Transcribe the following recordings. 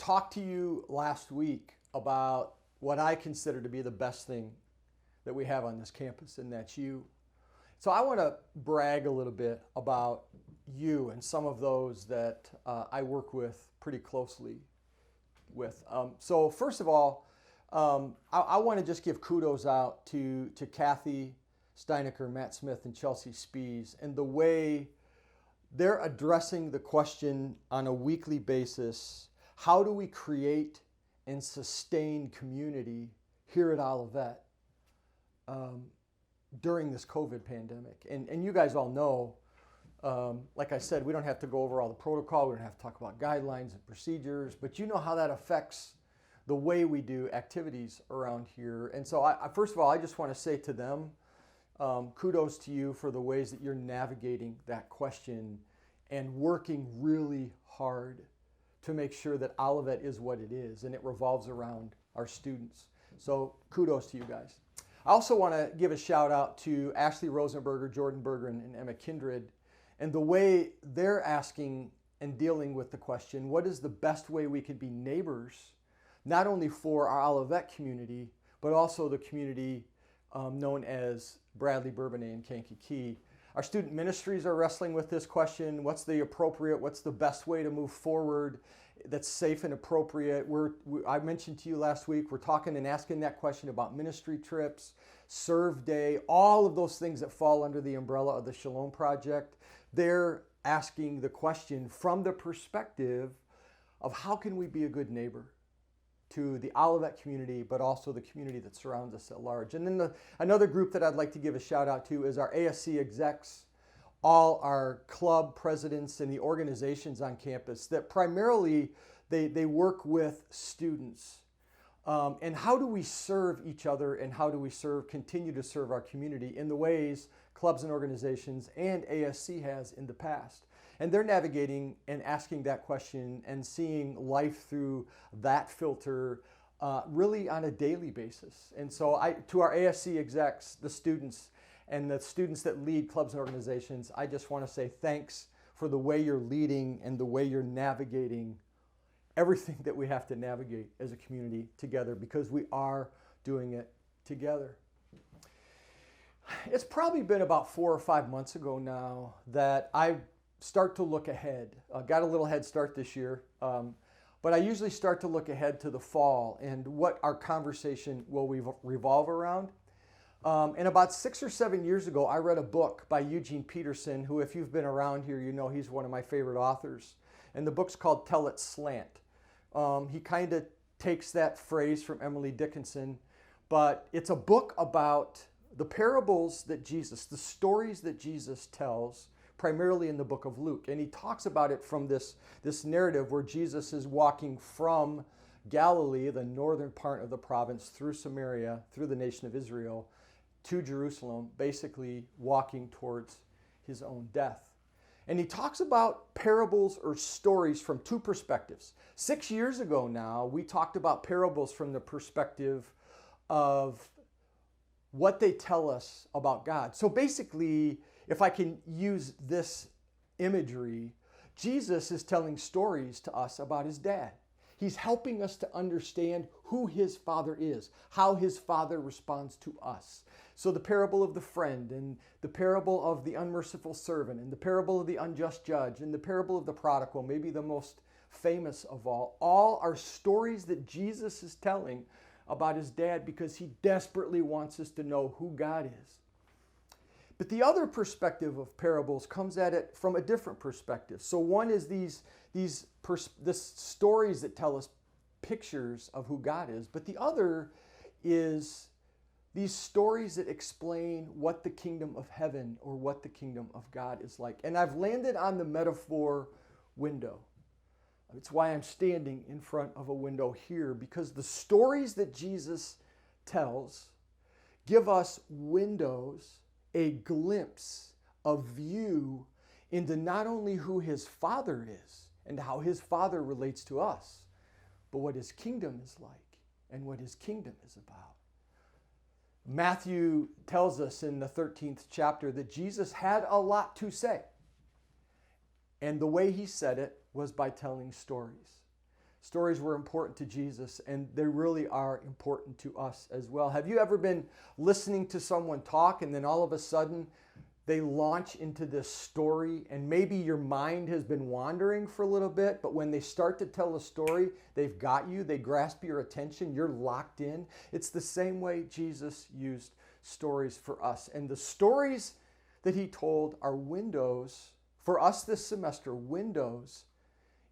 talked to you last week about what I consider to be the best thing that we have on this campus, and that's you. So I want to brag a little bit about you and some of those that I work with pretty closely with. So first of all, I want to just give kudos out to Kathy Steinecker, Matt Smith, and Chelsea Spees, and the way they're addressing the question on a weekly basis: how do we create and sustain community here at Olivet during this COVID pandemic? And you guys all know, like I said, we don't have to go over all the protocol, we don't have to talk about guidelines and procedures, but you know how that affects the way we do activities around here. And so first of all, I just want to say to them, kudos to you for the ways that you're navigating that question and working really hard to make sure that Olivet is what it is and it revolves around our students. So kudos to you guys. I also want to give a shout out to Ashley Rosenberger, Jordan Bergeron, and Emma Kindred, and the way they're asking and dealing with the question: what is the best way we could be neighbors, not only for our Olivet community, but also the community known as Bradley, Bourbonnais, and Kankakee. Our student ministries are wrestling with this question: what's the best way to move forward that's safe and appropriate? I mentioned to you last week, we're talking and asking that question about ministry trips, Serve Day, all of those things that fall under the umbrella of the Shalom Project. They're asking the question from the perspective of how can we be a good neighbor to the Olivet community, but also the community that surrounds us at large. And then another group that I'd like to give a shout out to is our ASC execs, all our club presidents and the organizations on campus that primarily they work with students. And how do we serve each other, and how do we continue to serve our community in the ways clubs and organizations and ASC has in the past? And they're navigating and asking that question and seeing life through that filter really on a daily basis. And so to our ASC execs, the students, and the students that lead clubs and organizations, I just want to say thanks for the way you're leading and the way you're navigating everything that we have to navigate as a community together, because we are doing it together. It's probably been about 4 or 5 months ago now that I start to look ahead. Got a little head start this year, but I usually start to look ahead to the fall and what our conversation will revolve around. And about 6 or 7 years ago, I read a book by Eugene Peterson, who, if you've been around here, you know he's one of my favorite authors. And the book's called Tell It Slant. He kind of takes that phrase from Emily Dickinson, but it's a book about the parables that the stories that Jesus tells, primarily in the book of Luke. And he talks about it from this narrative where Jesus is walking from Galilee, the northern part of the province, through Samaria, through the nation of Israel, to Jerusalem, basically walking towards his own death. And he talks about parables or stories from two perspectives. 6 years ago now, we talked about parables from the perspective of what they tell us about God. So basically, if I can use this imagery, Jesus is telling stories to us about his dad. He's helping us to understand who his Father is, how his Father responds to us. So the parable of the friend, and the parable of the unmerciful servant, and the parable of the unjust judge, and the parable of the prodigal, maybe the most famous of all are stories that Jesus is telling about his dad because he desperately wants us to know who God is. But the other perspective of parables comes at it from a different perspective. So one is these stories that tell us pictures of who God is, but the other is these stories that explain what the kingdom of heaven or what the kingdom of God is like. And I've landed on the metaphor window. It's why I'm standing in front of a window here, because the stories that Jesus tells give us windows, a glimpse, a view into not only who his Father is and how his Father relates to us, but what his kingdom is like and what his kingdom is about. Matthew tells us in the 13th chapter that Jesus had a lot to say. And the way he said it was by telling stories. Stories were important to Jesus, and they really are important to us as well. Have you ever been listening to someone talk and then all of a sudden they launch into this story, and maybe your mind has been wandering for a little bit, but when they start to tell a story, they've got you, they grasp your attention, you're locked in. It's the same way Jesus used stories for us. And the stories that he told are windows, for us this semester, windows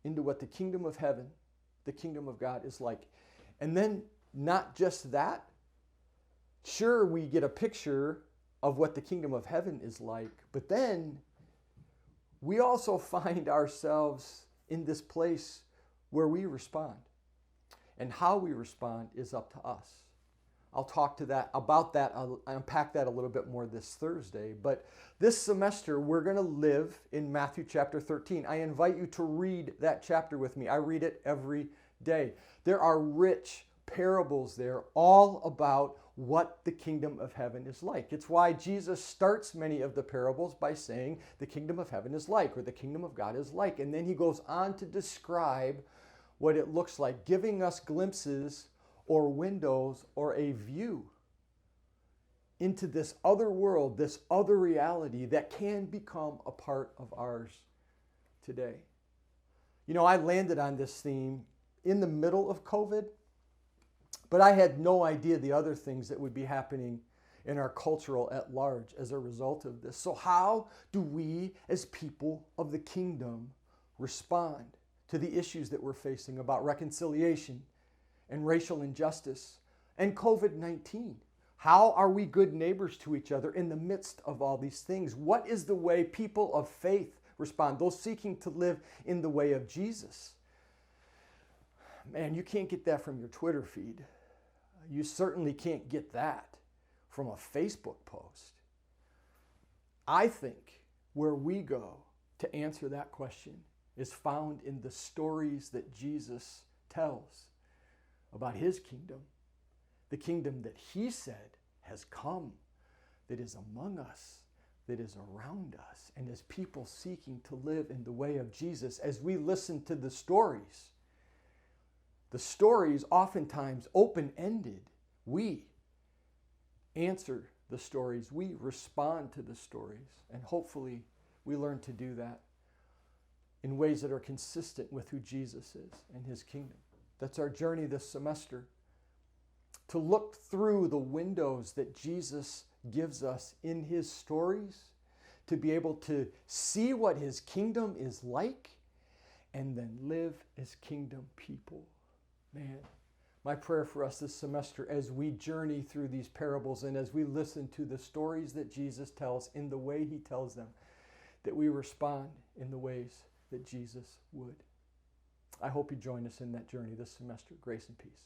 into what the kingdom of heaven, the kingdom of God is like. And then not just that, sure, we get a picture of what the kingdom of heaven is like, but then we also find ourselves in this place where we respond. And how we respond is up to us. I'll talk about that. I'll unpack that a little bit more this Thursday. But this semester, we're going to live in Matthew chapter 13. I invite you to read that chapter with me. I read it every day. There are rich parables there, all about what the kingdom of heaven is like. It's why Jesus starts many of the parables by saying the kingdom of heaven is like, or the kingdom of God is like. And then he goes on to describe what it looks like, giving us glimpses or windows or a view into this other world, this other reality that can become a part of ours today. You know, I landed on this theme in the middle of COVID, but I had no idea the other things that would be happening in our cultural at large as a result of this. So how do we as people of the kingdom respond to the issues that we're facing about reconciliation and racial injustice and COVID-19? How are we good neighbors to each other in the midst of all these things? What is the way people of faith respond, those seeking to live in the way of Jesus? Man, you can't get that from your Twitter feed. You certainly can't get that from a Facebook post. I think where we go to answer that question is found in the stories that Jesus tells about his kingdom, the kingdom that he said has come, that is among us, that is around us. And as people seeking to live in the way of Jesus, as we listen to the stories oftentimes open-ended, we answer the stories, we respond to the stories, and hopefully we learn to do that in ways that are consistent with who Jesus is and his kingdom. That's our journey this semester, to look through the windows that Jesus gives us in his stories, to be able to see what his kingdom is like, and then live as kingdom people. Man, my prayer for us this semester as we journey through these parables and as we listen to the stories that Jesus tells in the way he tells them, that we respond in the ways that Jesus would. I hope you join us in that journey this semester. Grace and peace.